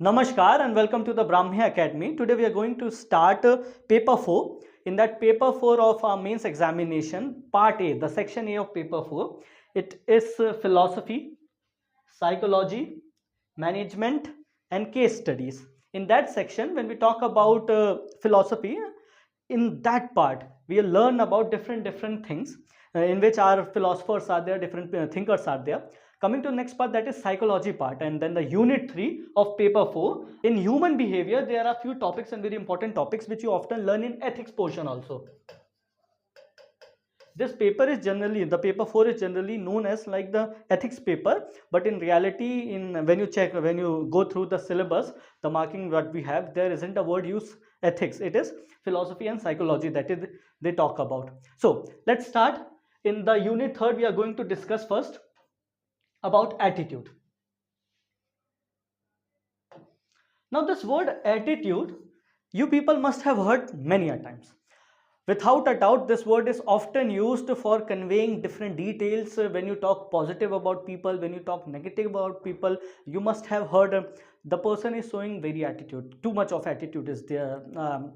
Namaskar and welcome to the Brahmi Academy. Today we are going to start paper 4. In that paper 4 of our mains examination, part A, the section A of paper 4, it is philosophy, psychology, management and case studies. In that section, when we talk about philosophy, in that part we learn about different things in which our philosophers are there, different thinkers are there. Coming to the next part, that is psychology part, and then the unit 3 of paper 4. In human behavior, there are few topics and very important topics which you often learn in ethics portion also. This paper is generally, the paper 4 is generally known as like the ethics paper, but in reality, when you go through the syllabus, the marking what we have, there isn't a word use ethics. It is philosophy and psychology that is they talk about. So let's start. In the unit 3rd, we are going to discuss first about attitude. Now this word attitude, you people must have heard many a times. Without a doubt, this word is often used for conveying different details. When you talk positive about people, when you talk negative about people, you must have heard the person is showing very attitude. Too much of attitude is there.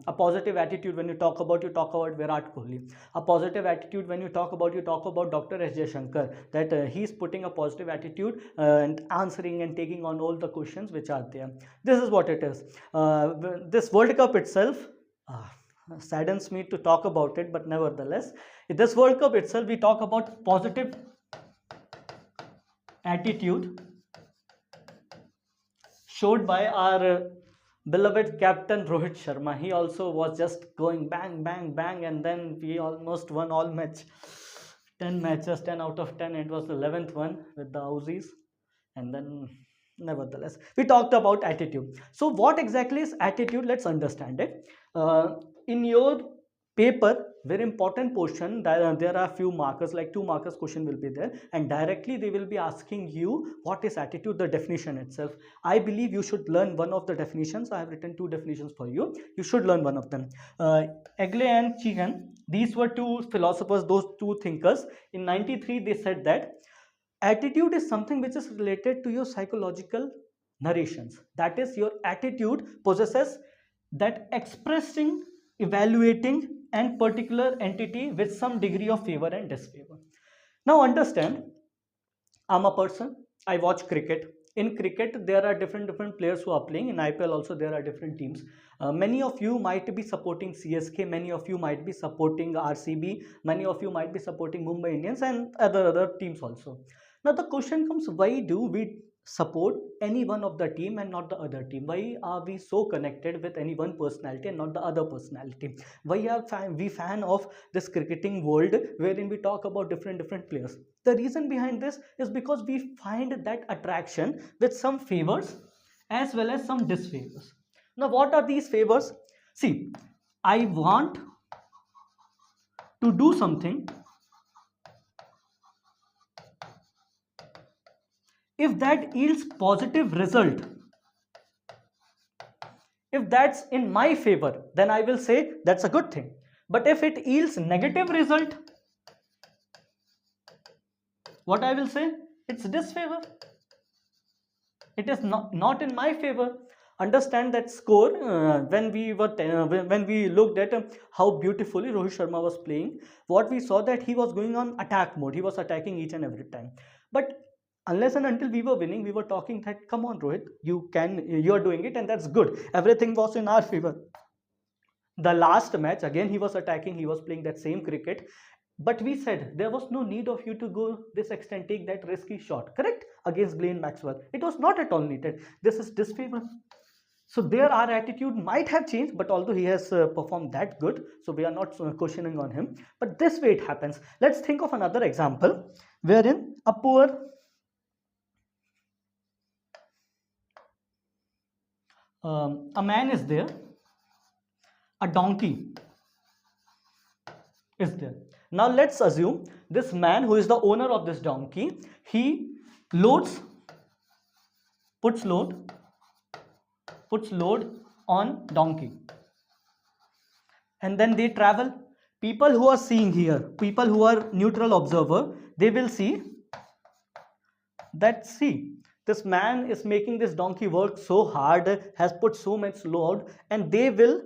A positive attitude when you talk about Virat Kohli. A positive attitude when you talk about Dr. S. Jaishankar, that he is putting a positive attitude and answering and taking on all the questions which are there. This is what it is. This World Cup itself, saddens me to talk about it, but nevertheless, in this World Cup itself, we talk about positive attitude showed by our beloved captain Rohit Sharma. He also was just going bang, bang, bang, and then we almost won all match. 10 matches, 10 out of 10. It was the 11th one with the Aussies, and then nevertheless, we talked about attitude. So what exactly is attitude? Let's understand it. In your paper, very important portion, there are few markers, like 2 markers question will be there, and directly they will be asking you what is attitude, the definition itself. I believe you should learn one of the definitions. I have written 2 definitions for you. You should learn one of them. Egle and Cheehan, these were 2 philosophers, those 2 thinkers. In 93, they said that attitude is something which is related to your psychological narrations. That is, your attitude possesses that expressing, evaluating and particular entity with some degree of favor and disfavor. Now understand, I'm a person, I watch cricket. In cricket, there are different players who are playing. In IPL also, there are different teams. Many of you might be supporting CSK, many of you might be supporting RCB, many of you might be supporting Mumbai Indians and other teams also. Now the question comes, why do we support any one of the team and not the other team? Why are we so connected with any one personality and not the other personality? Why are we fan of this cricketing world wherein we talk about different players? The reason behind this is because we find that attraction with some favors as well as some disfavors. Now what are these favors? See, I want to do something. If that yields positive result, if that's in my favor, then I will say that's a good thing. But if it yields negative result, what I will say? It's disfavor. It is not in my favor. Understand that score. When we looked at how beautifully Rohit Sharma was playing, what we saw that he was going on attack mode. He was attacking each and every time. But unless and until we were winning, we were talking that, come on Rohit, you are doing it and that's good. Everything was in our favor. The last match, again he was attacking, he was playing that same cricket, but we said there was no need of you to go this extent, take that risky shot, correct, against Glenn Maxwell. It was not at all needed. This is disfavor. So there our attitude might have changed, but although he has performed that good, so we are not questioning on him, but this way it happens. Let's think of another example wherein a man is there, a donkey is there. Now let's assume this man who is the owner of this donkey, he puts load on donkey, and then they travel. People who are seeing here, people who are neutral observer, they will see that, see, this man is making this donkey work so hard, has put so much load, and they will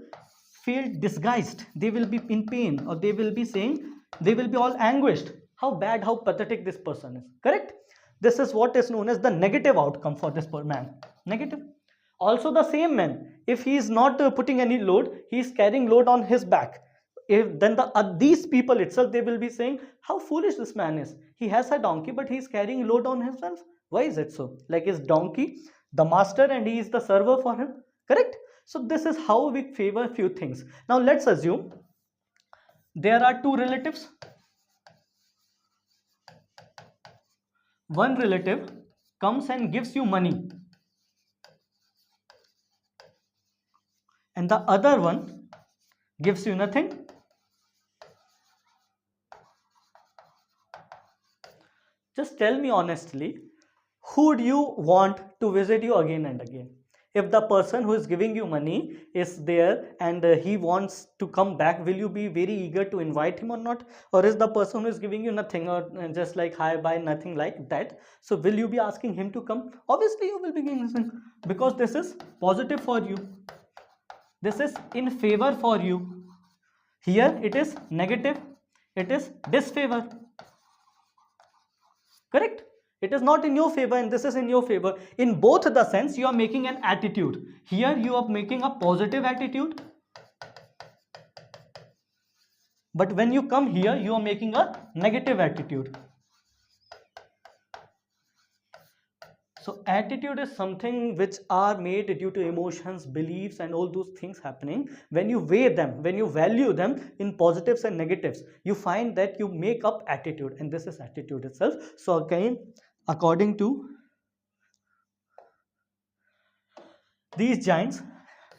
feel disguised, they will be in pain, or they will be saying, they will be all anguished, how bad, how pathetic this person is. Correct? This is what is known as the negative outcome for this man. Negative. Also the same man, if he is not putting any load, he is carrying load on his back, if then these people itself, they will be saying how foolish this man is, he has a donkey but he is carrying load on himself. Why is it so? Like, is donkey the master and he is the server for him? Correct? So this is how we favor few things. Now let's assume there are two relatives. One relative comes and gives you money, and the other one gives you nothing. Just tell me honestly, who do you want to visit you again and again? If the person who is giving you money is there and he wants to come back, will you be very eager to invite him or not? Or is the person who is giving you nothing, or just like hi bye, nothing like that, so will you be asking him to come? Obviously you will be giving him, because this is positive for you, this is in favor for you. Here it is negative, it is disfavor. Correct? It is not in your favor and this is in your favor. In both the sense, you are making an attitude. Here you are making a positive attitude, but when you come here, you are making a negative attitude. So attitude is something which are made due to emotions, beliefs and all those things happening. When you weigh them, when you value them in positives and negatives, you find that you make up attitude, and this is attitude itself. So again, according to these giants,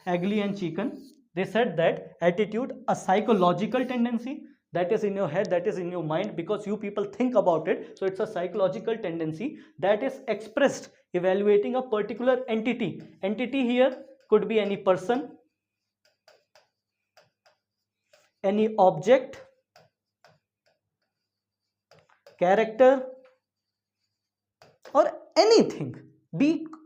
Agley and Chicken, they said that attitude, a psychological tendency that is in your head, that is in your mind, because you people think about it. So it's a psychological tendency that is expressed evaluating a particular entity. Entity here could be any person, any object, character, or anything.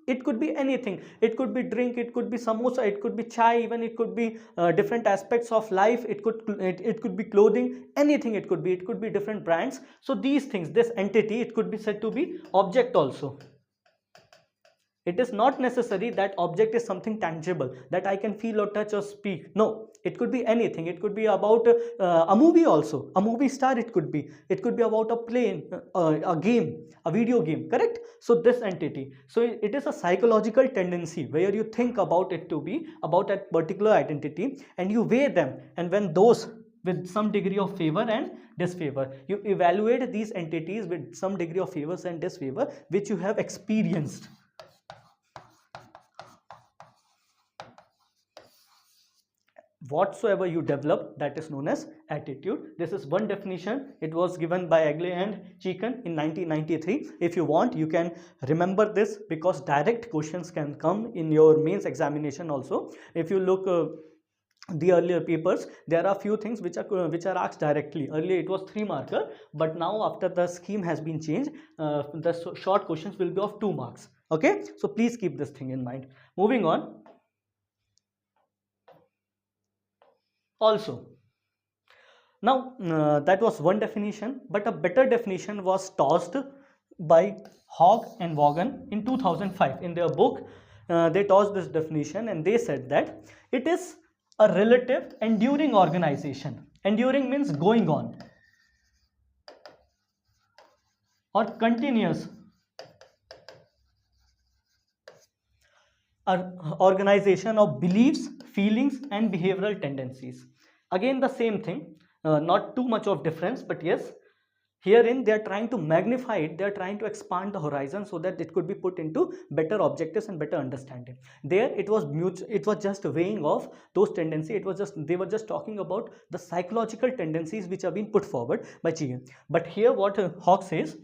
It could be anything, it could be drink, it could be samosa, it could be chai, even it could be different aspects of life, it could be clothing, anything it could be different brands. So these things, this entity, it could be said to be object also. It is not necessary that object is something tangible that I can feel or touch or speak. No, it could be anything. It could be about a movie also, a movie star. It could be about a plane, a game, a video game. Correct? So this entity, so it is a psychological tendency where you think about it to be about a particular identity and you weigh them, and when those with some degree of favor and disfavor, you evaluate these entities with some degree of favors and disfavor which you have experienced. Whatsoever you develop, that is known as attitude. This is one definition. It was given by Agley and Chicken in 1993. If you want, you can remember this, because direct questions can come in your mains examination also. If you look the earlier papers, there are few things which are asked directly. Earlier it was 3 marker, but now after the scheme has been changed, the short questions will be of 2 marks. Okay, so please keep this thing in mind. Moving on. Also, now that was one definition, but a better definition was tossed by Hogg and Vaughan in 2005 in their book. They tossed this definition and they said that it is a relative enduring organization. Enduring means going on or continuous organization of beliefs, feelings and behavioral tendencies. Again the same thing, not too much of difference, but yes, herein they are trying to magnify it, they are trying to expand the horizon so that it could be put into better objectives and better understanding. There it was just weighing of those tendencies. They were just talking about the psychological tendencies which are being put forward by Chicken. But here what Hawke says,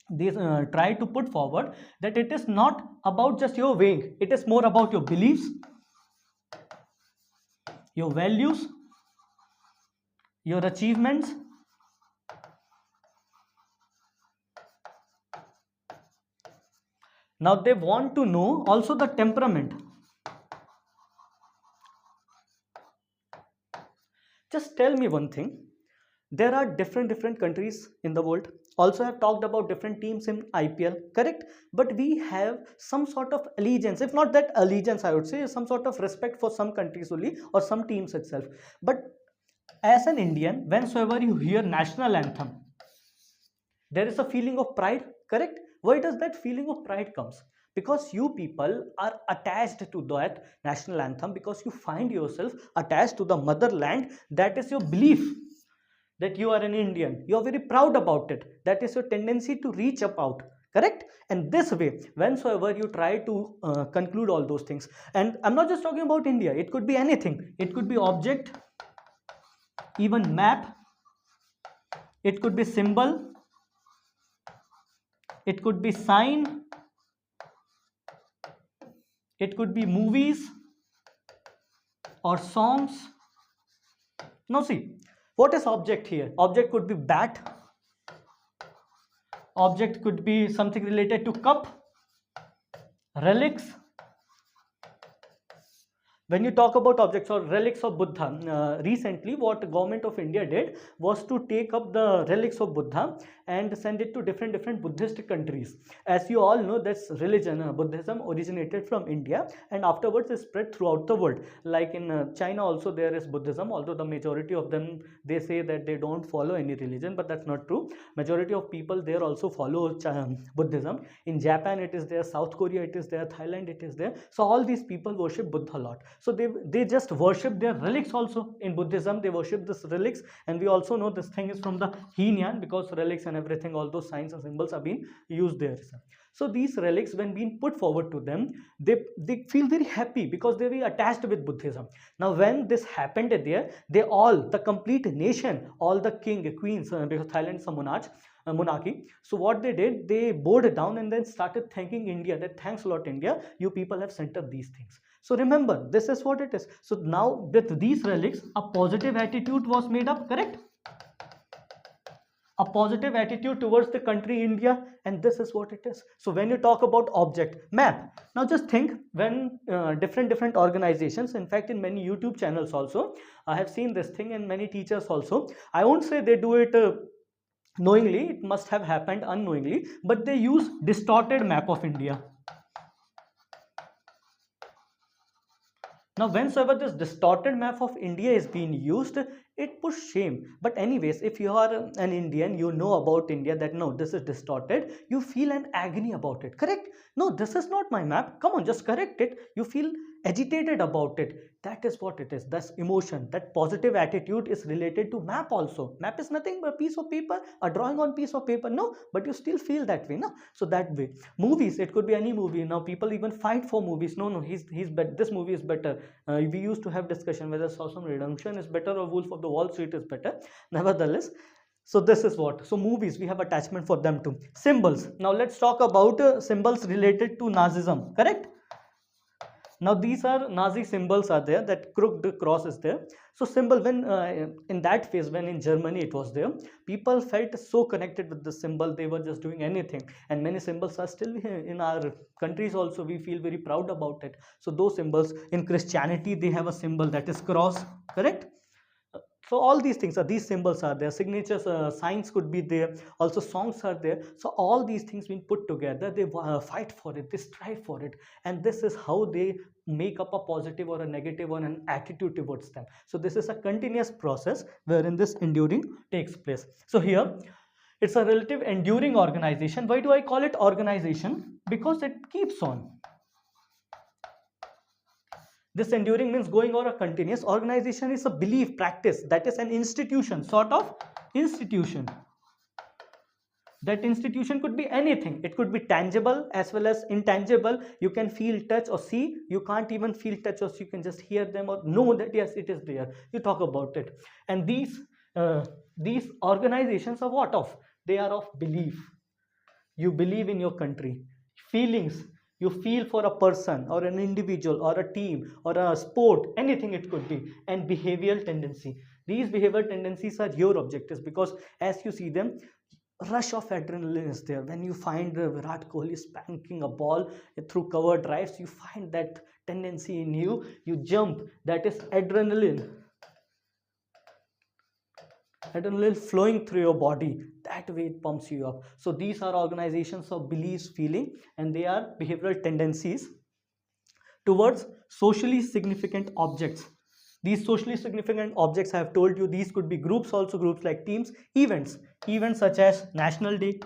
they try to put forward that it is not about just your weighing, it is more about your beliefs, your values, your achievements, Now they want to know also the temperament. Just tell me one thing. There are different countries in the world. Also have talked about different teams in IPL, correct? But we have some sort of allegiance, if not that allegiance, I would say some sort of respect for some countries only or some teams itself. But as an Indian, whensoever you hear national anthem, there is a feeling of pride, correct? Why does that feeling of pride comes? Because you people are attached to that national anthem, because you find yourself attached to the motherland. That is your belief that you are an Indian. You are very proud about it. That is your tendency to reach up out, correct? And this way, whensoever you try to conclude all those things, and I'm not just talking about India, it could be anything. It could be object, even map, it could be symbol, it could be sign, it could be movies or songs. Now see, what is object here? Object could be bat, object could be something related to cup, relics. When you talk about objects or relics of Buddha, recently what government of India did was to take up the relics of Buddha and send it to different Buddhist countries. As you all know, this religion, Buddhism, originated from India and afterwards is spread throughout the world. Like in China also there is Buddhism, although the majority of them, they say that they don't follow any religion, but that's not true. Majority of people there also follow Buddhism. In Japan it is there, South Korea it is there, Thailand it is there. So all these people worship Buddha a lot. So they just worship their relics also. In Buddhism they worship this relics, and we also know this thing is from the Heinyan, because relics and everything, all those signs and symbols are being used there. So these relics, when being put forward to them, they feel very happy because they were attached with Buddhism. Now when this happened there, they all, the complete nation, all the king, queens, because Thailand is a monarchy. So what they did, they bowed down and then started thanking India, that thanks a lot India, you people have sent up these things. So remember, this is what it is. So now with these relics, a positive attitude was made up, correct? A positive attitude towards the country India, and this is what it is. So when you talk about object, map, now just think when different organizations, in fact in many YouTube channels also, I have seen this thing, and many teachers also, I won't say they do it knowingly, it must have happened unknowingly, but they use distorted map of India. Now whensoever this distorted map of India is being used, it puts shame. But anyways, if you are an Indian, you know about India, that no, this is distorted, you feel an agony about it, correct? No, this is not my map, come on, just correct it. You feel agitated about it. That is what it is. That's emotion. That positive attitude is related to map also. Map is nothing but a piece of paper, a drawing on piece of paper. No, but you still feel that way, no? So that way. Movies, it could be any movie. Now people even fight for movies. No, he's better. This movie is better. We used to have discussion whether Shawshank Redemption is better or Wolf of the Wall Street is better. Nevertheless, so this is what. So movies, we have attachment for them too. Symbols. Now let's talk about symbols related to Nazism, correct? Now these are Nazi symbols are there, that crooked cross is there. So symbol, when in that phase, when in Germany it was there, people felt so connected with the symbol, they were just doing anything. And many symbols are still in our countries also, we feel very proud about it. So those symbols, in Christianity they have a symbol, that is cross, correct? So all these things are, these symbols are there, signatures, signs could be there, also songs are there. So all these things being put together, they fight for it, they strive for it, and this is how they make up a positive or a negative or an attitude towards them. So this is a continuous process wherein this enduring takes place. So here it's a relative enduring organization. Why do I call it organization? Because it keeps on. This enduring means going or a continuous. Organization is a belief, practice, that is an institution, sort of institution. That institution could be anything. It could be tangible as well as intangible. You can feel, touch or see. You can't even feel, touch or see. You can just hear them or know that yes, it is there. You talk about it. And these organizations are what of? They are of belief. You believe in your country. Feelings. You feel for a person or an individual or a team or a sport, anything it could be. And behavioral tendency. These behavioral tendencies are your objectives, because as you see them, rush of adrenaline is there. When you find Virat Kohli spanking a ball through cover drives, you find that tendency in you, you jump. That is adrenaline flowing through your body. That way it pumps you up. So these are organizations of beliefs, feeling, and they are behavioral tendencies towards socially significant objects. These socially significant objects, I have told you, these could be groups also, groups like teams, events such as National Day,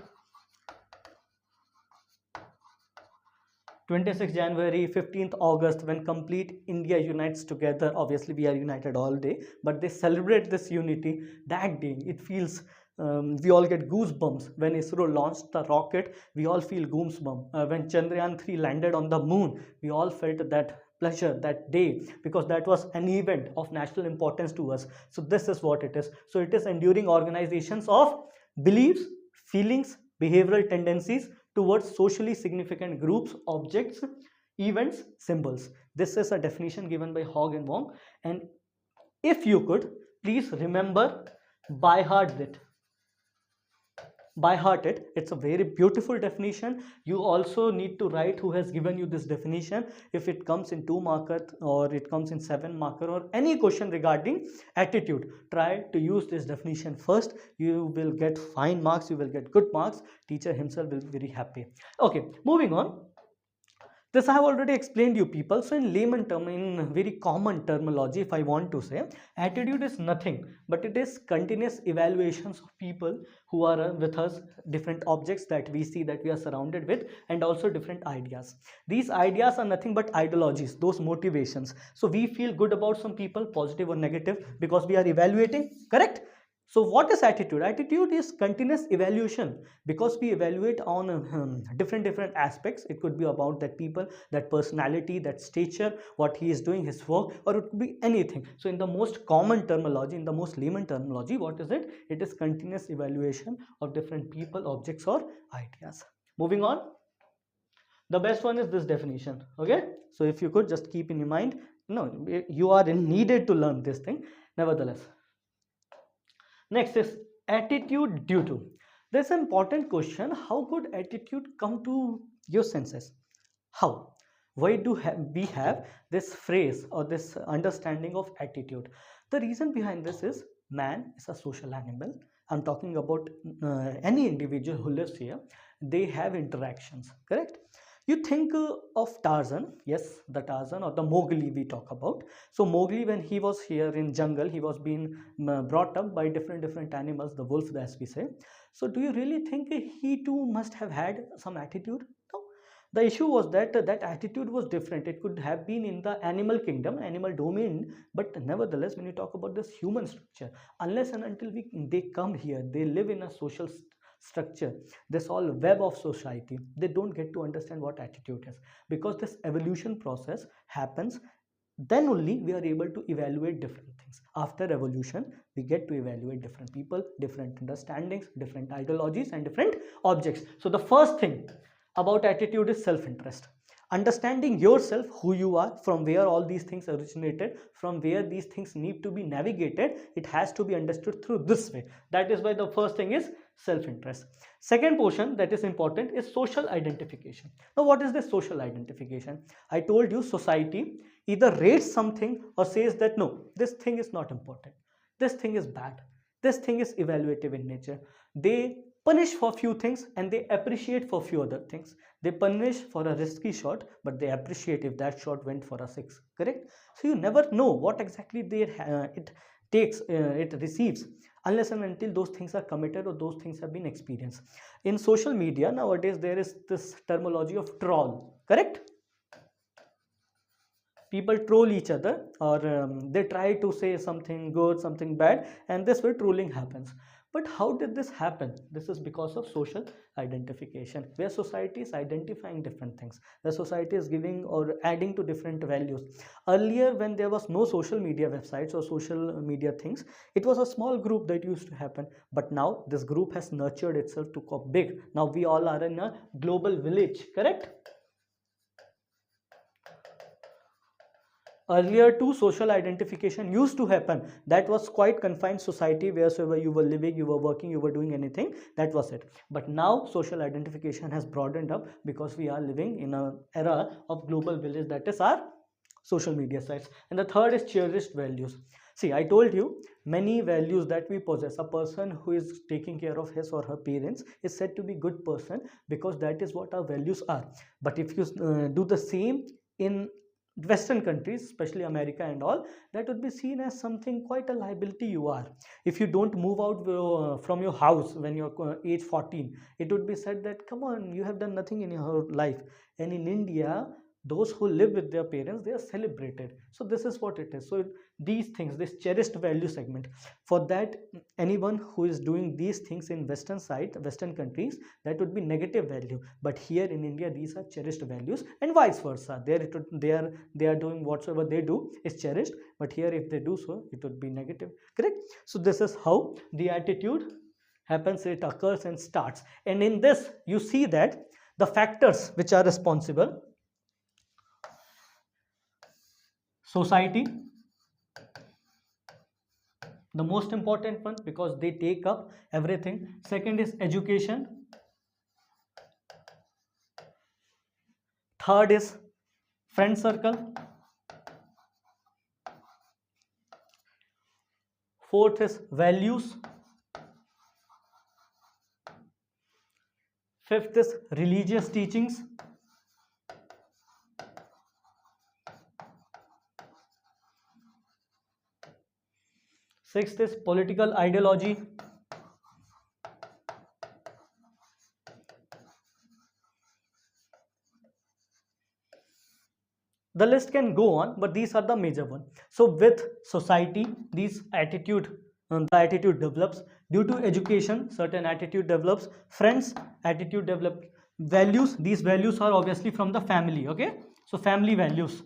26th January, 15th August, when complete India unites together. Obviously we are united all day, but they celebrate this unity that day. It feels, we all get goosebumps when ISRO launched the rocket. We all feel goosebumps when Chandrayaan 3 landed on the moon. We all felt that pleasure that day, because that was an event of national importance to us. So this is what it is. So it is enduring organizations of beliefs, feelings, behavioral tendencies towards socially significant groups, objects, events, symbols. This is a definition given by Hogg and Wong, and if you could please remember, by heart it. It's a very beautiful definition. You also need to write who has given you this definition. If it comes in 2 marker or it comes in 7 marker or any question regarding attitude, try to use this definition first. You will get fine marks, you will get good marks. Teacher himself will be very happy. Okay, moving on. This I have already explained you people. So in layman term, in very common terminology, if I want to say, attitude is nothing but it is continuous evaluations of people who are with us, different objects that we see, that we are surrounded with, and also different ideas. These ideas are nothing but ideologies, those motivations. So we feel good about some people, positive or negative, because we are evaluating, correct? So what is attitude? Attitude is continuous evaluation, because we evaluate on different aspects. It could be about that people, that personality, that stature, what he is doing, his work, or it could be anything. So in the most common terminology, in the most layman terminology, what is it? It is continuous evaluation of different people, objects, or ideas. Moving on. The best one is this definition. Okay, so if you could just keep in mind, no, you are needed to learn this thing nevertheless. Next is attitude due to. There's an important question. How could attitude come to your senses? How? Why do we have this phrase or this understanding of attitude? The reason behind this is man is a social animal. I'm talking about any individual who lives here. They have interactions, correct? You think of Tarzan, yes, the Tarzan or the Mowgli we talk about. So Mowgli, when he was here in jungle, he was being brought up by different animals, the wolf, as we say. So do you really think he too must have had some attitude? No. The issue was that that attitude was different. It could have been in the animal kingdom, animal domain, but nevertheless, when you talk about this human structure, unless and until they come here, they live in a social structure, this all web of society, they don't get to understand what attitude is, because this evolution process happens. Then only we are able to evaluate different things. After evolution, we get to evaluate different people, different understandings, different ideologies, and different objects. So the first thing about attitude is self-interest. Understanding yourself, who you are, from where all these things originated, from where these things need to be navigated, it has to be understood through this way. That is why the first thing is self-interest. Second portion that is important is social identification. Now what is this social identification? I told you society either rates something or says that no, this thing is not important, this thing is bad, this thing is evaluative in nature. They punish for few things and they appreciate for few other things. They punish for a risky shot, but they appreciate if that shot went for a 6, correct? So you never know what exactly it takes, it receives, unless and until those things are committed or those things have been experienced. In social media nowadays, there is this terminology of troll, correct? People troll each other, or they try to say something good, something bad, and this way trolling happens. But how did this happen? This is because of social identification, where society is identifying different things, the society is giving or adding to different values. Earlier, when there was no social media websites or social media things, it was a small group that used to happen. But now this group has nurtured itself to go big. Now we all are in a global village, correct? Earlier too, social identification used to happen. That was quite confined society, wheresoever you were living, you were working, you were doing anything, that was it. But now social identification has broadened up because we are living in an era of global village, that is our social media sites. And the third is cherished values. See, I told you many values that we possess. A person who is taking care of his or her parents is said to be good person because that is what our values are. But if you do the same in Western countries, especially America and all, that would be seen as something quite a liability you are. If you don't move out from your house when you're age 14, it would be said that come on, you have done nothing in your life. And in India, those who live with their parents, they are celebrated. So this is what it is. So these things, this cherished value segment, for that anyone who is doing these things in Western side, Western countries, that would be negative value. But here in India, these are cherished values, and vice versa. There it would, they are doing whatsoever they do is cherished, but here if they do so, it would be negative. Correct? So this is how the attitude happens, it occurs and starts. And in this you see that the factors which are responsible: society, the most important one because they take up everything. Second is education. Third is friend circle. Fourth is values. Fifth is religious teachings. Sixth is political ideology. The list can go on, but these are the major ones. So with society, these attitude, the attitude develops. Due to education, certain attitude develops. Friends, attitude develop. Values, these values are obviously from the family. Okay, so family values,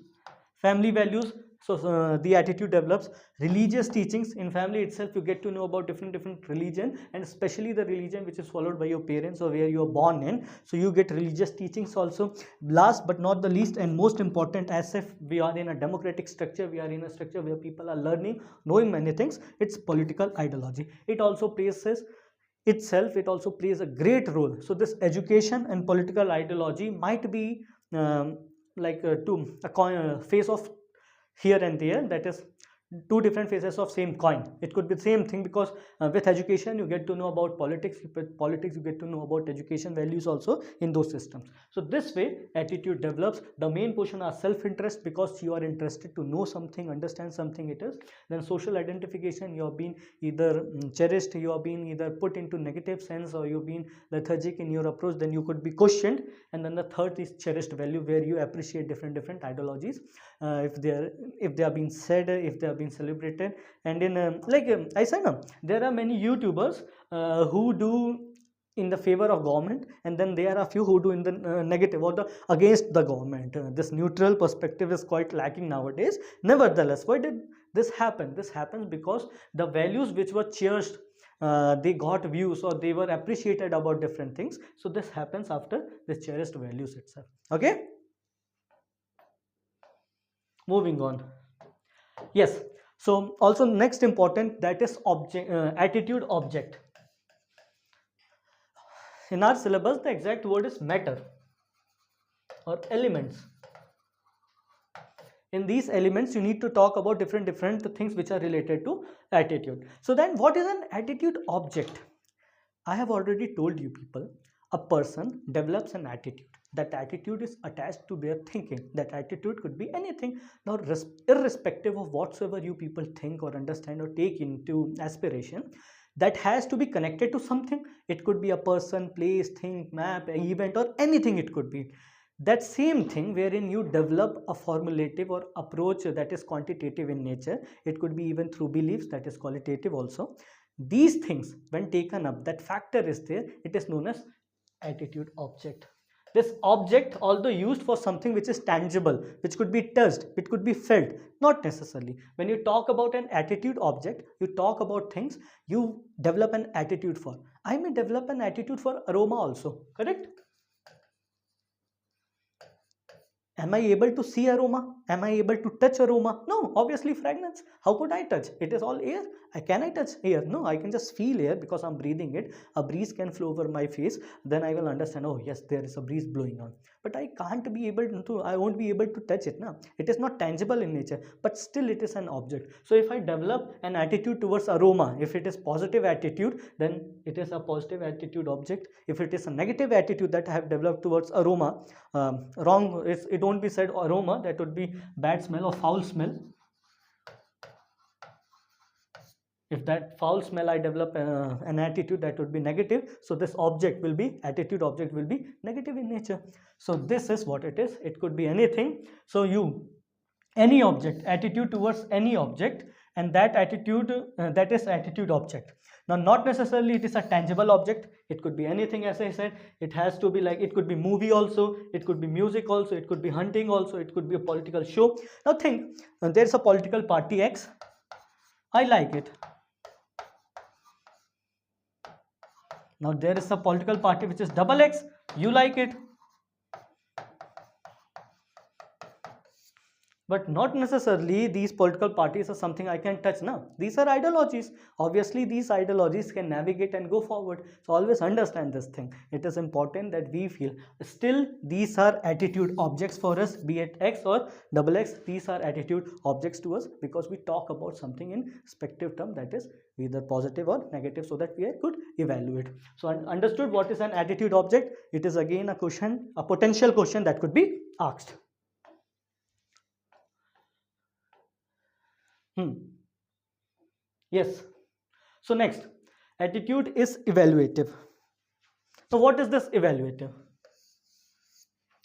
family values. So the attitude develops. Religious teachings, in family itself you get to know about different religion, and especially the religion which is followed by your parents or where you are born in, so you get religious teachings also. Last but not the least and most important, as if we are in a democratic structure, we are in a structure where people are learning, knowing many things, it's political ideology. It also places itself, it also plays a great role. So this education and political ideology might be like to a coin, face of here and there, that is two different faces of same coin. It could be the same thing because with education you get to know about politics, with politics you get to know about education values also in those systems. So this way attitude develops. The main portion are self-interest because you are interested to know something, understand something it is. Then social identification, you have been either cherished, you have been either put into negative sense, or you've been lethargic in your approach, then you could be questioned. And then the third is cherished value, where you appreciate different ideologies, if they are being said, if they are being celebrated. And in I said, there are many YouTubers who do in the favor of government, and then there are a few who do in the negative or the against the government. This neutral perspective is quite lacking nowadays. Nevertheless, why did this happen? This happens because the values which were cherished, they got views or they were appreciated about different things. So this happens after the cherished values itself. Okay, moving on. Yes, so also next important, that is object, attitude object. In our syllabus the exact word is matter or elements. In these elements you need to talk about different things which are related to attitude. So then what is an attitude object? I have already told you people, a person develops an attitude. That attitude is attached to their thinking. That attitude could be anything. Now irrespective of whatsoever you people think or understand or take into aspiration, that has to be connected to something. It could be a person, place, thing, map, event, or anything it could be. That same thing wherein you develop a formulative or approach that is quantitative in nature. It could be even through beliefs, that is qualitative also. These things when taken up, that factor is there, it is known as attitude object. This object, although used for something which is tangible, which could be touched, it could be felt, not necessarily. When you talk about an attitude object, you talk about things you develop an attitude for. I may develop an attitude for aroma also, correct? Am I able to see aroma? Am I able to touch aroma? No, obviously fragrance. How could I touch? It is all air. Can I touch air? No, I can just feel air because I'm breathing it. A breeze can flow over my face. Then I will understand, oh yes, there is a breeze blowing on. But I can't be able to, I won't be able to touch it. No? It is not tangible in nature, but still it is an object. So if I develop an attitude towards aroma, if it is positive attitude, then it is a positive attitude object. If it is a negative attitude that I have developed towards aroma, wrong, it won't be said aroma, that would be bad smell or foul smell. If that foul smell I develop an attitude, that would be negative. So this object will be, attitude object will be negative in nature. So this is what it is. It could be anything. So any object, attitude towards any object, and that attitude, that is attitude object. Now not necessarily it is a tangible object, it could be anything. As I said, it has to be like, it could be movie also, it could be music also, it could be hunting also, it could be a political show. Now think, there's a political party X, I like it. Now there is a political party which is double X, you like it. But not necessarily these political parties are something I can touch now. These are ideologies. Obviously these ideologies can navigate and go forward. So always understand this thing. It is important that we feel still these are attitude objects for us, be it X or double X. These are attitude objects to us because we talk about something in respective term, that is either positive or negative, so that we could evaluate. So understood what is an attitude object? It is again a question, a potential question that could be asked. Yes. So next, attitude is evaluative. So what is this evaluative?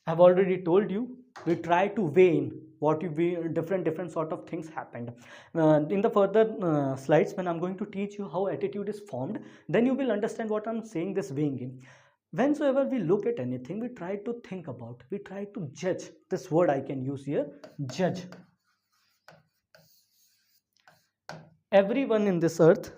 I've already told you, we try to weigh in what you weigh, different sort of things happened. In the further slides, when I'm going to teach you how attitude is formed, then you will understand what I'm saying, this weighing in. Whensoever we look at anything, we try to think about, we try to judge. This word I can use here, judge. Everyone in this earth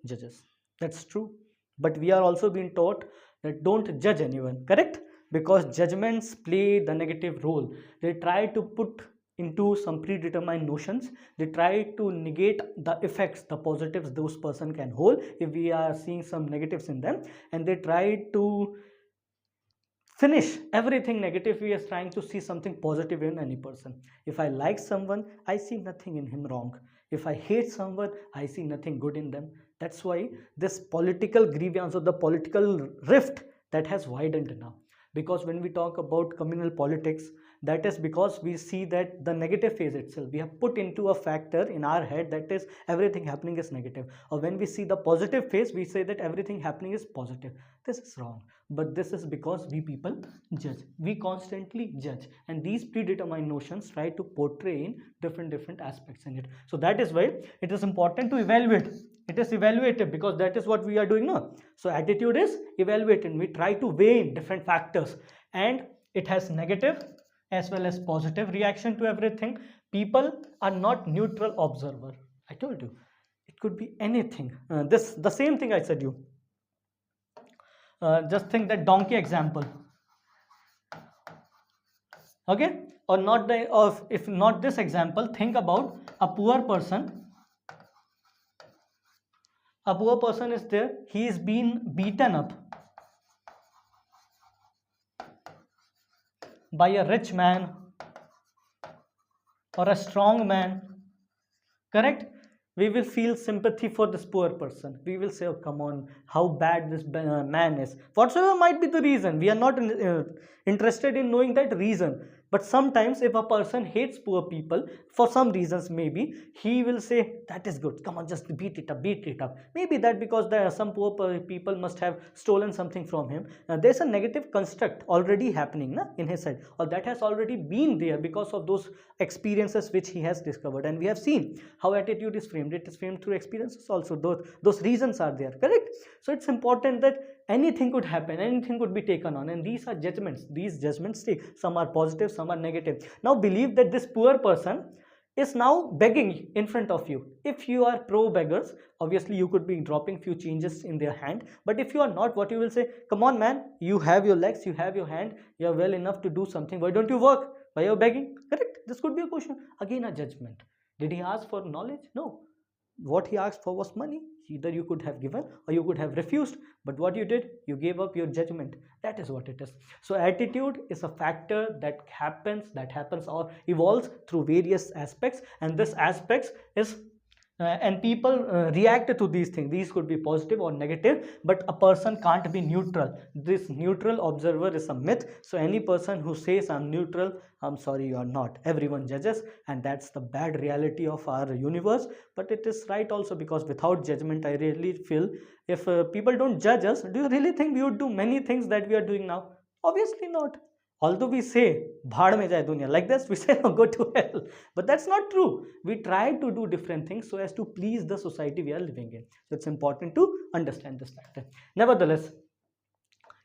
judges. That's true. But we are also being taught that don't judge anyone, correct? Because judgments play the negative role. They try to put into some predetermined notions. They try to negate the effects, the positives those person can hold if we are seeing some negatives in them, and they try to finish everything negative. We are trying to see something positive in any person. If I like someone, I see nothing in him wrong. If I hate someone, I see nothing good in them. That's why this political grievance or the political rift that has widened now. Because when we talk about communal politics, that is because we see that the negative phase itself, we have put into a factor in our head that is everything happening is negative. Or when we see the positive phase, we say that everything happening is positive. This is wrong. But this is because we people judge. We constantly judge. And these predetermined notions try to portray in different aspects in it. So that is why it is important to evaluate. It is evaluative because that is what we are doing now. So attitude is evaluating. We try to weigh in different factors, and it has negative as well as positive reaction to everything. People are not neutral observer. I told you it could be anything. The same thing I said you. Just think that donkey example. Okay, or not the, or if not this example, think about a poor person. A poor person is there, he is being beaten up by a rich man or a strong man, correct? We will feel sympathy for this poor person. We will say, oh come on, how bad this man is. Whatsoever might be the reason, we are not interested in knowing that reason. But sometimes if a person hates poor people for some reasons, maybe he will say that is good, come on, just beat it up. Maybe that because there are some poor people must have stolen something from him. There's a negative construct already happening in his head, or that has already been there because of those experiences which he has discovered. And we have seen how attitude is framed. It is framed through experiences also. Those reasons are there, correct? So it's important that anything could happen, anything could be taken on, and these are judgments. These judgments take, some are positive, some are negative. Now believe that this poor person is now begging in front of you. If you are pro beggars, obviously you could be dropping few changes in their hand, but if you are not, what you will say, come on man, you have your legs, you have your hand, you are well enough to do something, why don't you work? Why you are begging? Correct? This could be a question. Again, a judgment. Did he ask for knowledge? No. What he asked for was money. Either you could have given or you could have refused, but what you did, you gave up your judgment. That is what it is. So attitude is a factor that happens or evolves through various aspects, and this aspects is and people react to these things. These could be positive or negative, but a person can't be neutral. This neutral observer is a myth. So any person who says I'm neutral, I'm sorry, you are not. Everyone judges, and that's the bad reality of our universe. But it is right also, because without judgment, I really feel, if people don't judge us, do you really think we would do many things that we are doing now? Obviously not. Although we say bhaad mein jaye duniya, like this we say no, go to hell, but that's not true. We try to do different things so as to please the society we are living in. So it's important to understand this factor. Nevertheless,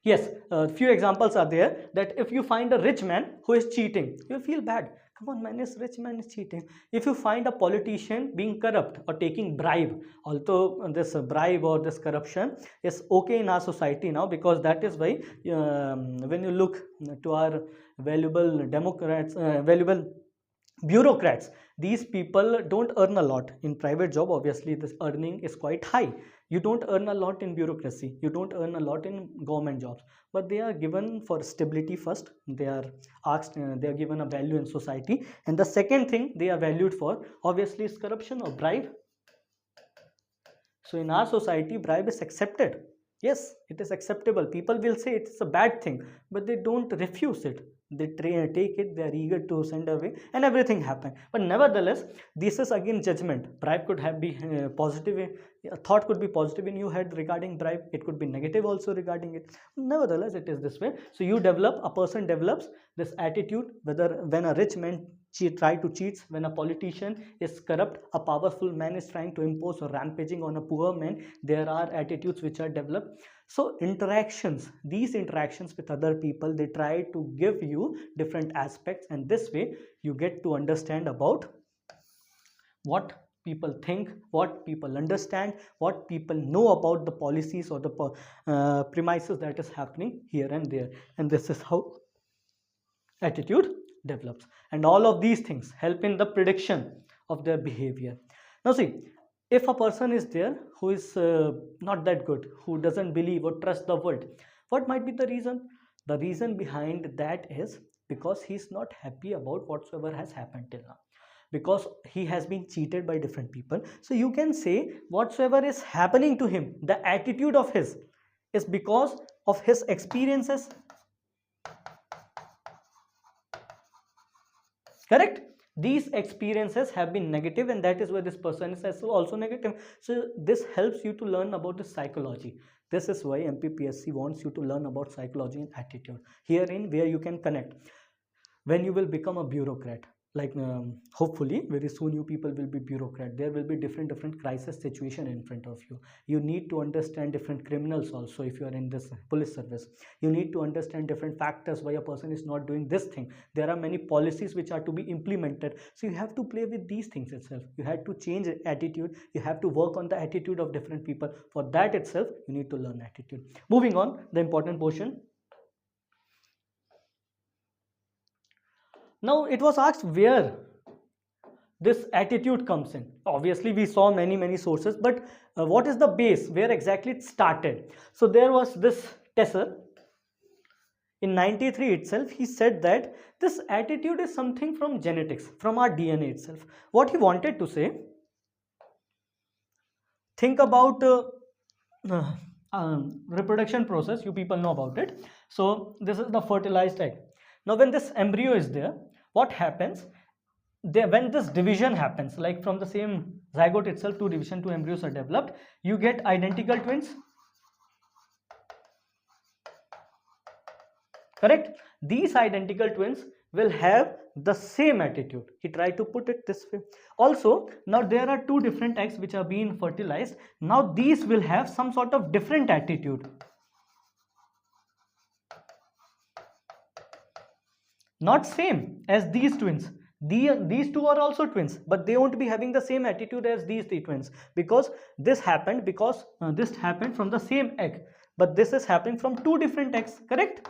yes, a few examples are there, that if you find a rich man who is cheating, you feel bad. Come on man, this rich man is cheating. If you find a politician being corrupt or taking bribe, although this bribe or this corruption is okay in our society now, because that is why when you look to our valuable democrats, valuable bureaucrats, these people don't earn a lot in private job. Obviously this earning is quite high. You don't earn a lot in bureaucracy, you don't earn a lot in government jobs, but they are given for stability first. They are asked, they are given a value in society, and the second thing they are valued for, obviously, is corruption or bribe. So in our society, bribe is accepted. Yes, it is acceptable. People will say it's a bad thing, but they don't refuse it. They take it, they are eager to send away, and everything happen. But nevertheless, this is again judgment. Bribe could have be positive. A thought could be positive in your head regarding bribe. It could be negative also regarding it. Nevertheless, it is this way. So a person develops this attitude, whether when a rich man try to cheat, when a politician is corrupt, a powerful man is trying to impose or rampaging on a poor man, there are attitudes which are developed. So these interactions with other people, they try to give you different aspects, and this way you get to understand about what people think, what people understand, what people know about the policies or the premises that is happening here and there, and this is how attitude develops. And all of these things help in the prediction of their behavior. Now see, if a person is there who is not that good, who doesn't believe or trust the world, what might be the reason? The reason behind that is because he is not happy about whatsoever has happened till now, because he has been cheated by different people. So you can say whatsoever is happening to him, the attitude of his is because of his experiences. Correct? These experiences have been negative, and that is why this person is also negative. So this helps you to learn about the psychology. This is why Mppsc wants you to learn about psychology and attitude. Herein where you can connect. When you will become a bureaucrat, like hopefully very soon you people will be bureaucrat, there will be different crisis situation in front of you. You need to understand different criminals also. If you are in this police service, you need to understand different factors why a person is not doing this thing. There are many policies which are to be implemented, so you have to play with these things itself. You have to change attitude, you have to work on the attitude of different people. For that itself you need to learn attitude. Moving on, the important portion. Now it was asked where this attitude comes in. Obviously we saw many sources, but what is the base, where exactly it started? So there was this Tesser in 93 itself. He said that this attitude is something from genetics, from our DNA itself. What he wanted to say, think about reproduction process. You people know about it. So this is the fertilized egg. Now when this embryo is there, what happens there? When this division happens, like from the same zygote itself, two embryos are developed, you get identical twins. Correct? These identical twins will have the same attitude. He tried to put it this way. Also, now there are two different eggs which are being fertilized. Now these will have some sort of different attitude. Not same as these twins. These two are also twins, but they won't be having the same attitude as these three twins, because this happened from the same egg, but this is happening from two different eggs, correct?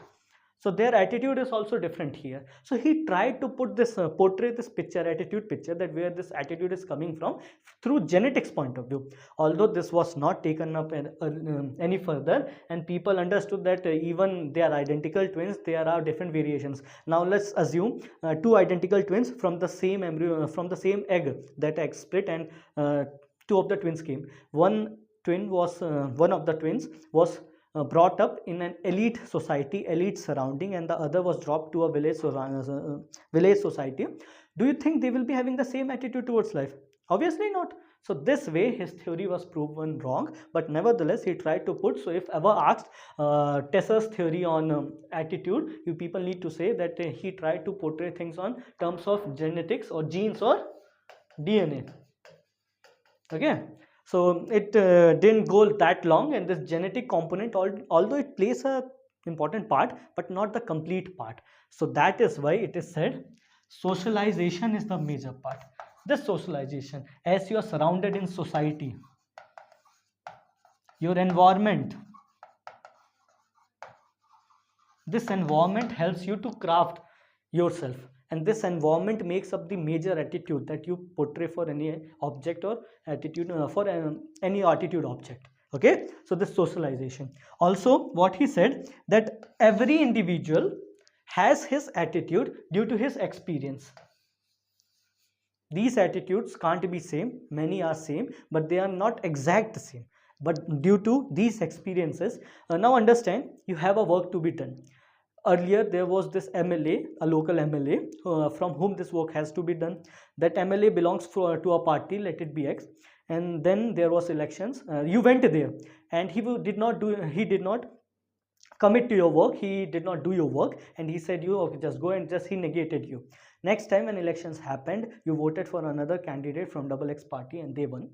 So their attitude is also different here. So he tried to put this portray this picture, attitude picture, that where this attitude is coming from through genetics point of view. Although this was not taken up any further, and people understood that even they are identical twins, there are different variations. Now let's assume two identical twins from the same embryo, from the same egg, that egg split, and two of the twins came. One of the twins was brought up in an elite society, elite surrounding, and the other was dropped to a village society. Do you think they will be having the same attitude towards life? Obviously not. So this way his theory was proven wrong, but nevertheless he tried to put. So if ever asked Tesser's theory on attitude, you people need to say that he tried to portray things on terms of genetics or genes or DNA. Okay. So it didn't go that long, and this genetic component, although it plays a important part, but not the complete part. So that is why it is said socialization is the major part. This socialization, as you are surrounded in society, your environment, this environment helps you to craft yourself, and this environment makes up the major attitude that you portray for any object or attitude for any attitude object. Okay, so this socialization. Also what he said, that every individual has his attitude due to his experience. These attitudes can't be same, many are same, but they are not exact same, but due to these experiences. Now understand, you have a work to be done. Earlier there was this MLA, a local MLA, from whom this work has to be done. That MLA belongs to a party, let it be X, and then there was elections. You went there, and he did not commit to your work, he did not do your work, and he said you, okay, just go, and just he negated you. Next time when elections happened, you voted for another candidate from XX party and they won.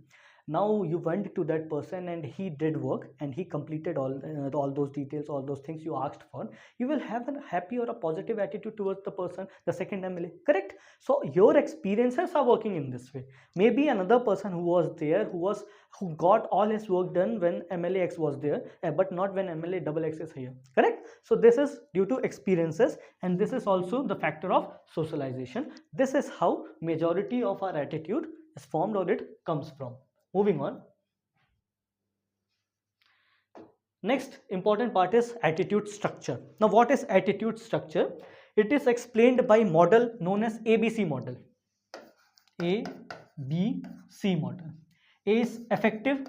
Now you went to that person and he did work and he completed all those details, all those things you asked for. You will have a happy or a positive attitude towards the person, the second MLA, correct? So your experiences are working in this way. Maybe another person who was there, who got all his work done when MLA X was there, but not when MLA XX is here, correct? So this is due to experiences, and this is also the factor of socialization. This is how majority of our attitude is formed, or it comes from. Moving on. Next important part is attitude structure. Now what is attitude structure? It is explained by model known as ABC model. ABC model. A is affective,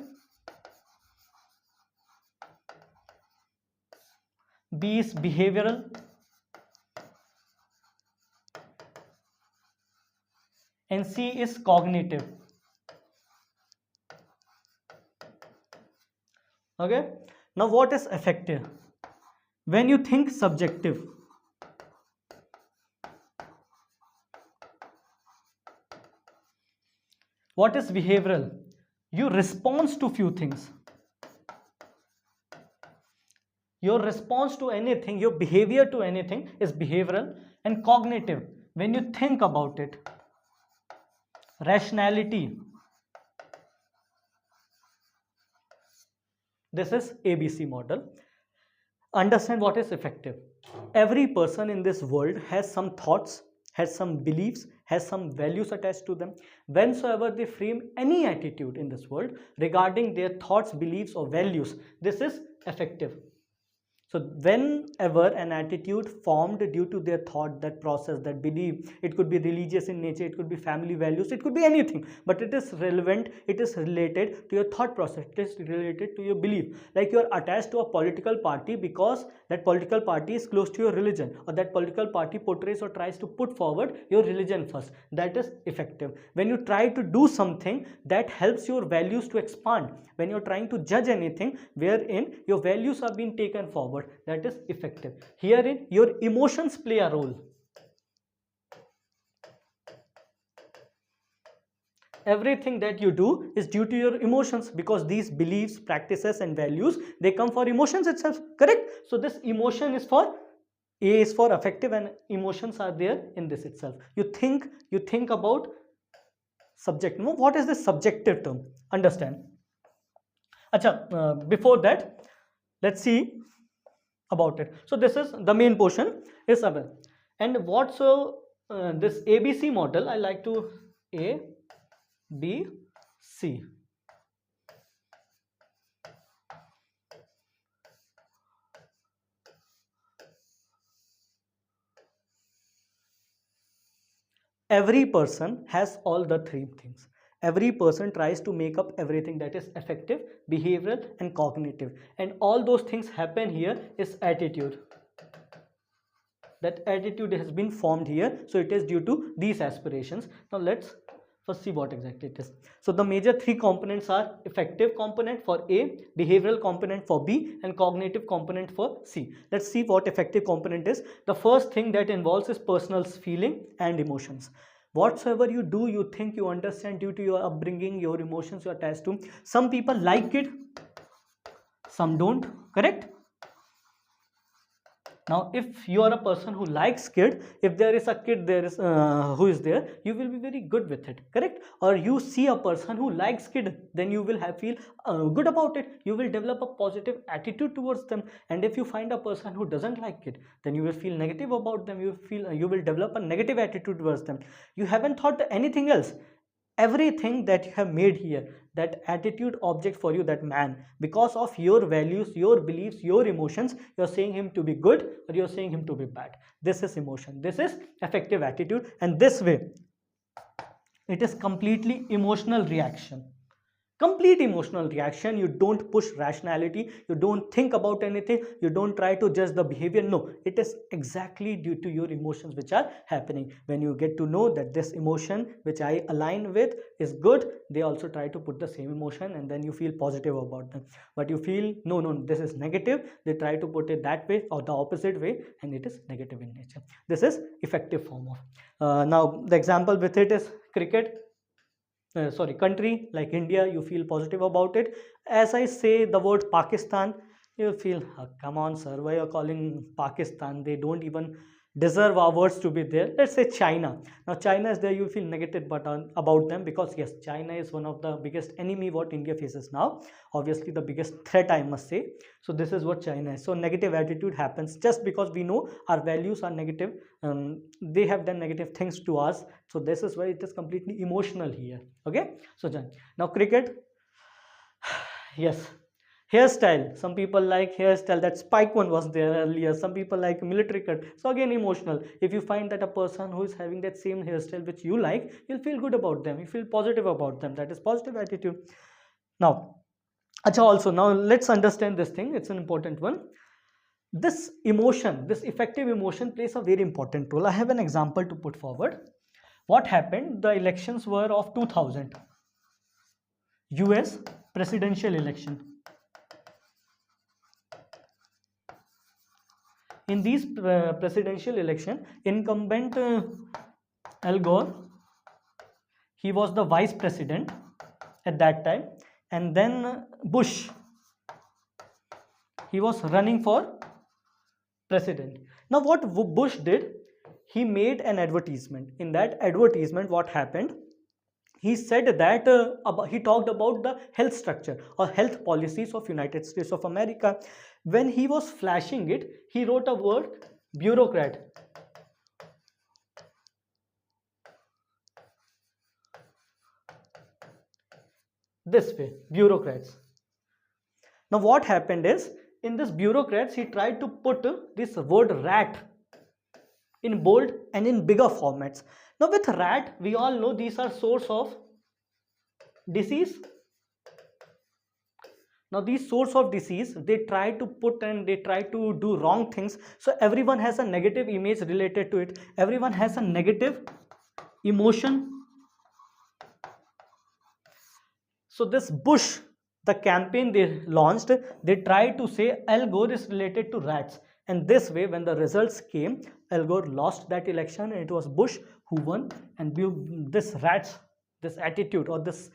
B is behavioral, and C is cognitive. Okay, now what is affective? When you think subjective. What is behavioral? You respond to few things. Your response to anything, your behavior to anything is behavioral. And cognitive, when you think about it. Rationality. This is ABC model. Understand what is effective. Every person in this world has some thoughts, has some beliefs, has some values attached to them. Whensoever they frame any attitude in this world regarding their thoughts, beliefs or values, this is effective. So whenever an attitude formed due to their thought, that process, that belief, it could be religious in nature, it could be family values, it could be anything, but it is relevant, it is related to your thought process, it is related to your belief. Like you are attached to a political party because that political party is close to your religion, or that political party portrays or tries to put forward your religion first. That is effective. When you try to do something that helps your values to expand, when you're trying to judge anything wherein your values are being taken forward, that is effective. Herein your emotions play a role. Everything that you do is due to your emotions, because these beliefs, practices and values, they come for emotions itself, correct? So this emotion is for A is for affective and emotions are there in this itself. You think about subject. No, what is this subjective term? Understand. Acha, before that, let's see about it. So this is the main portion is available. And what's this ABC model? I like to A, B, C. Every person has all the three things. Every person tries to make up everything that is affective, behavioral and cognitive, and all those things happen here is attitude. That attitude has been formed here, so it is due to these aspirations. Now let's first see what exactly it is. So the major three components are affective component for A, behavioral component for B, and cognitive component for C. Let's see what affective component is. The first thing that involves is personal feeling and emotions. Whatsoever you do, you think, you understand due to your upbringing, your emotions you are attached to. Some people like it, some don't, correct? Now if you are a person who likes kid, if there is a kid there is who is there, you will be very good with it, correct? Or you see a person who likes kid, then you will feel good about it. You will develop a positive attitude towards them. And if you find a person who doesn't like kid, then you will feel negative about them. You will develop a negative attitude towards them. You haven't thought anything else. Everything that you have made here, that attitude object for you, that man, because of your values, your beliefs, your emotions, you're saying him to be good or you're saying him to be bad. This is emotion, this is affective attitude, and this way it is completely emotional reaction. Complete emotional reaction. You don't push rationality, you don't think about anything, you don't try to judge the behavior. No, it is exactly due to your emotions which are happening. When you get to know that this emotion which I align with is good, they also try to put the same emotion, and then you feel positive about them. But you feel no, this is negative, they try to put it that way or the opposite way, and it is negative in nature. This is effective form of now the example with it is cricket. Country like India, you feel positive about it. As I say the word Pakistan, you feel, come on sir, why you're calling Pakistan? They don't even deserve our words to be there. Let's say China. Now China is there, you feel negative but about them, because yes, China is one of the biggest enemy what India faces now, obviously the biggest threat I must say. So this is what China is. So negative attitude happens just because we know our values are negative. They have done negative things to us, so this is why it is completely emotional here. Okay, so now cricket. Yes, hairstyle. Some people like hairstyle, that spike one was there earlier. Some people like military cut. So again, emotional. If you find that a person who is having that same hairstyle which you like, you'll feel good about them, you feel positive about them. That is positive attitude. Now acha, also now let's understand this thing, it's an important one. This emotion, this effective emotion plays a very important role. I have an example to put forward. What happened? The elections were of 2000 US presidential election. In these presidential election, incumbent Al Gore, he was the vice president at that time, and then Bush, he was running for president. Now what Bush did, he made an advertisement. In that advertisement, what happened, he said that he talked about the health structure or health policies of United States of America. When he was flashing it, he wrote a word bureaucrat. This way, bureaucrats. Now what happened is, in this bureaucrats, he tried to put this word rat in bold and in bigger formats. Now with rat, we all know these are source of disease. Now these source of disease, they try to put and they try to do wrong things. So everyone has a negative image related to it. Everyone has a negative emotion. So this Bush, the campaign they launched, they tried to say Al Gore is related to rats. And this way, when the results came, Al Gore lost that election and it was Bush who won. And this rats, this attitude or this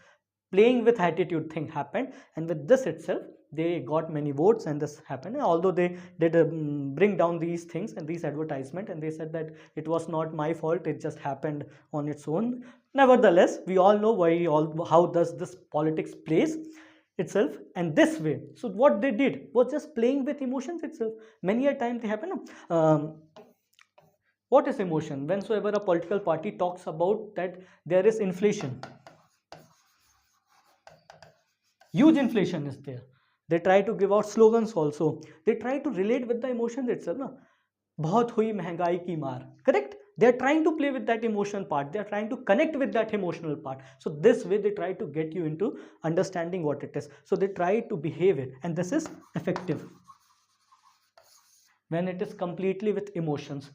playing with attitude thing happened, and with this itself they got many votes and this happened. Although they did bring down these things and these advertisement, and they said that it was not my fault, it just happened on its own. Nevertheless, we all know how does this politics plays itself, and this way. So what they did was just playing with emotions itself. Many a time they happen. What is emotion? Whensoever a political party talks about that there is inflation, huge inflation is there, they try to give out slogans also, they try to relate with the emotions itself. Na? बहुत हुई महंगाई की मार, correct? They are trying to play with that emotional part, they are trying to connect with that emotional part. So this way they try to get you into understanding what it is. So they try to behave it, and this is effective when it is completely with emotions.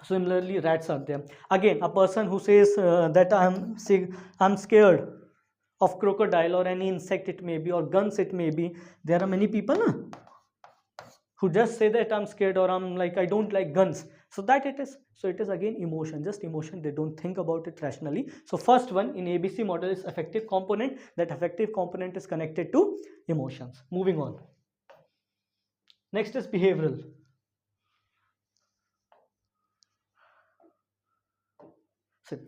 Similarly, rats are there. Again, a person who says that I'm scared of crocodile or any insect it may be, or guns it may be. There are many people who just say that I'm scared, or I don't like guns. So that it is. So it is again emotion, just emotion. They don't think about it rationally. So first one in ABC model is affective component. That affective component is connected to emotions. Moving on. Next is behavioral. So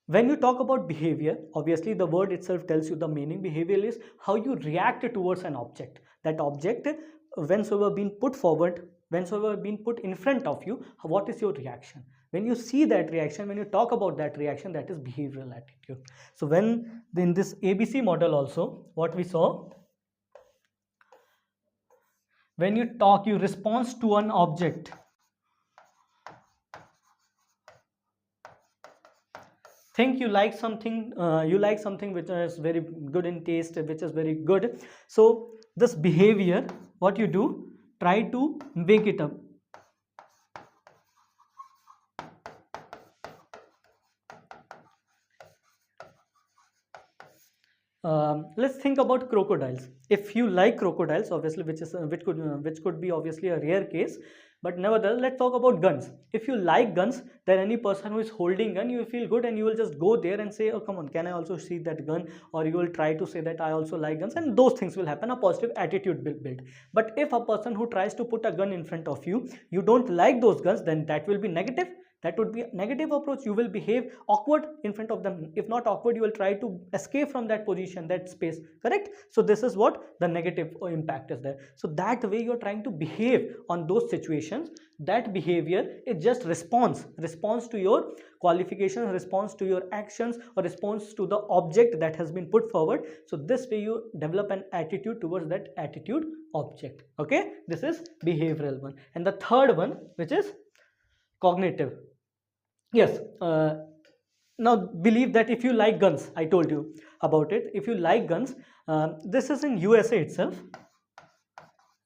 when you talk about behavior, obviously the word itself tells you the meaning. Behavioral is how you react towards an object. That object, whensoever been put forward, whensoever been put in front of you, what is your reaction? When you see that reaction, when you talk about that reaction, that is behavioral attitude. So when in this ABC model also, what we saw, when you talk, you respond to an object. Think you like something which is very good in taste, which is very good. So this behavior, what you do, try to make it up. Let's think about crocodiles. If you like crocodiles, obviously, which could be obviously a rare case, but nevertheless, let's talk about guns. If you like guns, then any person who is holding gun, you will feel good and you will just go there and say, oh come on, can I also see that gun? Or you will try to say that I also like guns, and those things will happen. A positive attitude will build. But if a person who tries to put a gun in front of you, you don't like those guns, then that will be negative. That would be a negative approach. You will behave awkward in front of them. If not awkward, you will try to escape from that position, that space, correct? So this is what the negative impact is there. So that way you're trying to behave on those situations. That behavior is just response to your qualifications, response to your actions, or response to the object that has been put forward. So this way you develop an attitude towards that attitude object. Okay, this is behavioral one. And the third one, which is cognitive. Yes, now believe that if you like guns, I told you about it. If you like guns, this is in USA itself.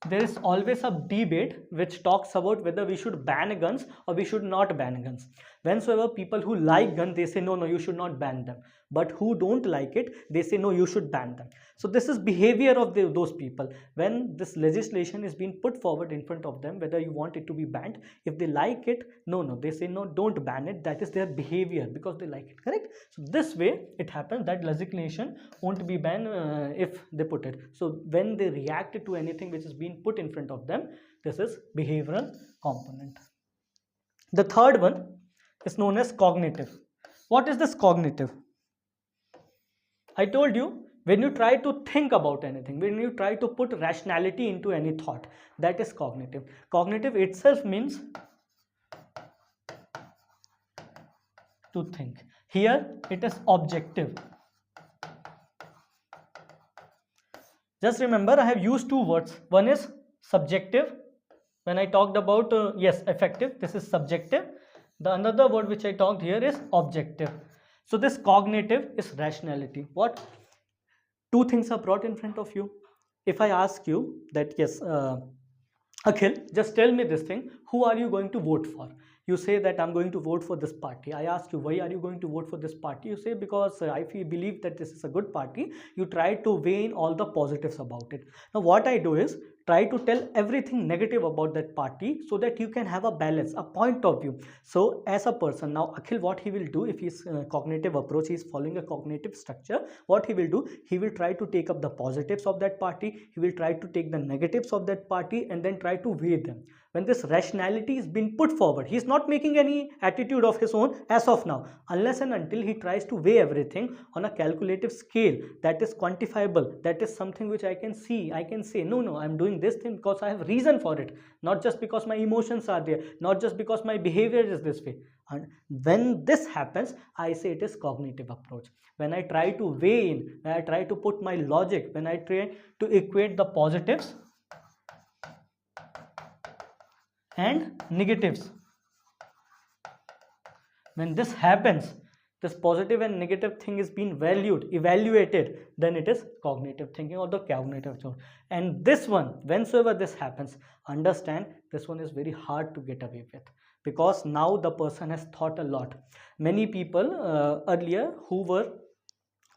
There is always a debate which talks about whether we should ban guns or we should not ban guns. Whensoever people who like guns, they say no, you should not ban them. But who don't like it, they say no, you should ban them. So this is behavior of those people. When this legislation is being put forward in front of them, whether you want it to be banned, if they like it, no, they say no, don't ban it. That is their behavior because they like it, correct? So this way it happens that legislation won't be banned if they put it. So when they react to anything which is being put in front of them, this is behavioral component. The third one is known as cognitive. What is this cognitive? I told you, when you try to think about anything, when you try to put rationality into any thought, that is cognitive. Cognitive itself means to think. Here it is objective. Just remember, I have used two words. One is subjective. When I talked about affective, this is subjective. The another word which I talked here is objective. So this cognitive is rationality. What? Two things are brought in front of you. If I ask you that, yes, Akhil, just tell me this thing, who are you going to vote for? You say that I'm going to vote for this party. I ask you, why are you going to vote for this party? You say, because I believe that this is a good party. You try to weigh in all the positives about it. Now what I do is, try to tell everything negative about that party so that you can have a balance, a point of view. So as a person, now Akhil, what he will do, if he's cognitive approach, he's following a cognitive structure, what he will do, he will try to take up the positives of that party, he will try to take the negatives of that party, and then try to weigh them. When this rationality is being put forward, he's not making any attitude of his own as of now, unless and until he tries to weigh everything on a calculative scale that is quantifiable, that is something which I can see, I can say no, I'm doing this thing because I have reason for it, not just because my emotions are there, not just because my behavior is this way. And when this happens, I say it is cognitive approach. When I try to weigh in, when I try to put my logic, when I try to equate the positives and negatives, when this happens, this positive and negative thing is being evaluated, then it is cognitive thinking or the cognitive thought. And this one, whensoever this happens, understand this one is very hard to get away with, because now the person has thought a lot. Many people earlier who were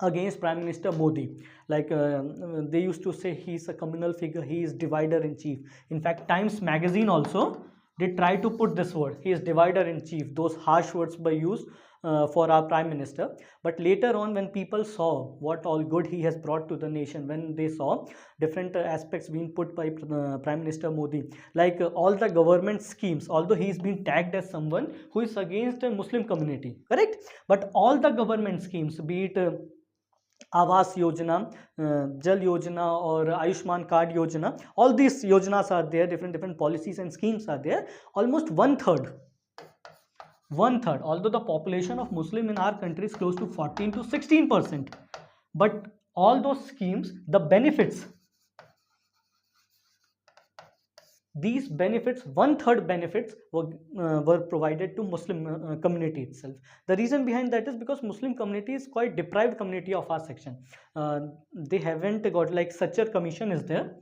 against Prime Minister Modi, like they used to say he is a communal figure, he is divider in chief. In fact, Times magazine also did try to put this word, he is divider in chief. Those harsh words were used for our Prime Minister. But later on, when people saw what all good he has brought to the nation, when they saw different aspects being put by Prime Minister Modi, like all the government schemes, although he is being tagged as someone who is against the Muslim community, correct? But all the government schemes, be it Awas Yojana, Jal Yojana, or Ayushman Card Yojana, all these yojanas are there, different policies and schemes are there. Almost one third, although the population of Muslim in our country is close to 14 to 16%, but all those schemes, the benefits, these benefits, one third benefits were provided to Muslim community itself. The reason behind that is because Muslim community is quite deprived community of our section. They haven't got, like Sachar Commission is there.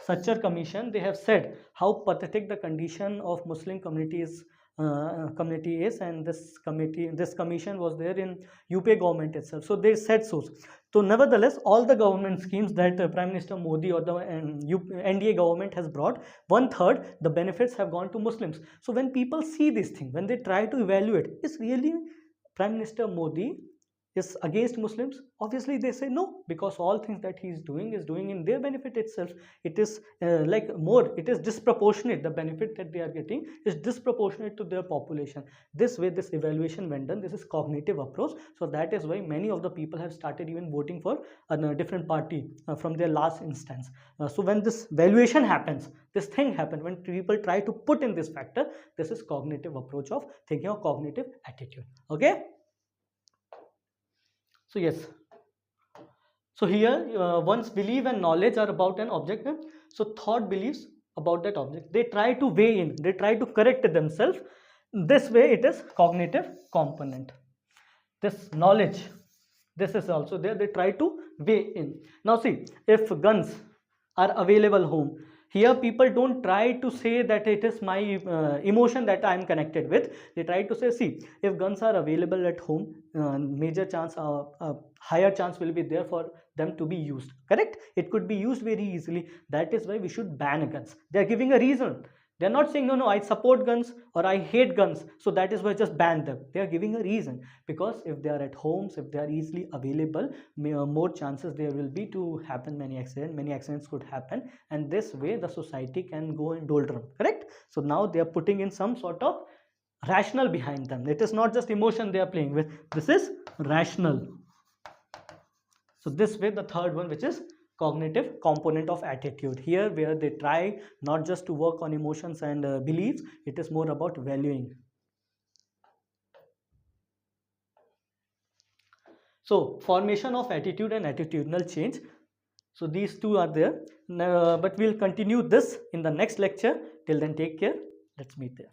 Sachar Commission, they have said how pathetic the condition of Muslim community is, and this commission was there in UP government itself. So they said so. So nevertheless, all the government schemes that Prime Minister Modi or the NDA government has brought, one third the benefits have gone to Muslims. So when people see this thing, when they try to evaluate, is really Prime Minister Modi is against Muslims? Obviously they say no, because all things that he is doing in their benefit itself. It is it is disproportionate. The benefit that they are getting is disproportionate to their population. This way this evaluation went done. This is cognitive approach. So that is why many of the people have started even voting for a different party from their last instance. So when this valuation happens, this thing happens, when people try to put in this factor, this is cognitive approach of thinking, or cognitive attitude. Okay. So yes, so here one's belief and knowledge are about an object. So thought beliefs about that object, they try to weigh in, they try to correct themselves. This way it is cognitive component. This knowledge, this is also there, they try to weigh in. Now see, if guns are available home, here people don't try to say that it is my emotion that I am connected with. They try to say, see, if guns are available at home, major chance, higher chance will be there for them to be used, correct? It could be used very easily. That is why we should ban guns. They are giving a reason. They are not saying no, I support guns or I hate guns, so that is why just ban them. They are giving a reason, because if they are at homes, if they are easily available, more chances there will be to happen many accidents could happen, and this way the society can go in doldrum, correct? So now they are putting in some sort of rational behind them. It is not just emotion they are playing with, this is rational. So this way the third one, which is cognitive component of attitude, here where they try not just to work on emotions and beliefs, it is more about valuing. So formation of attitude and attitudinal change, so these two are there, but we'll continue this in the next lecture. Till then, take care. Let's meet there.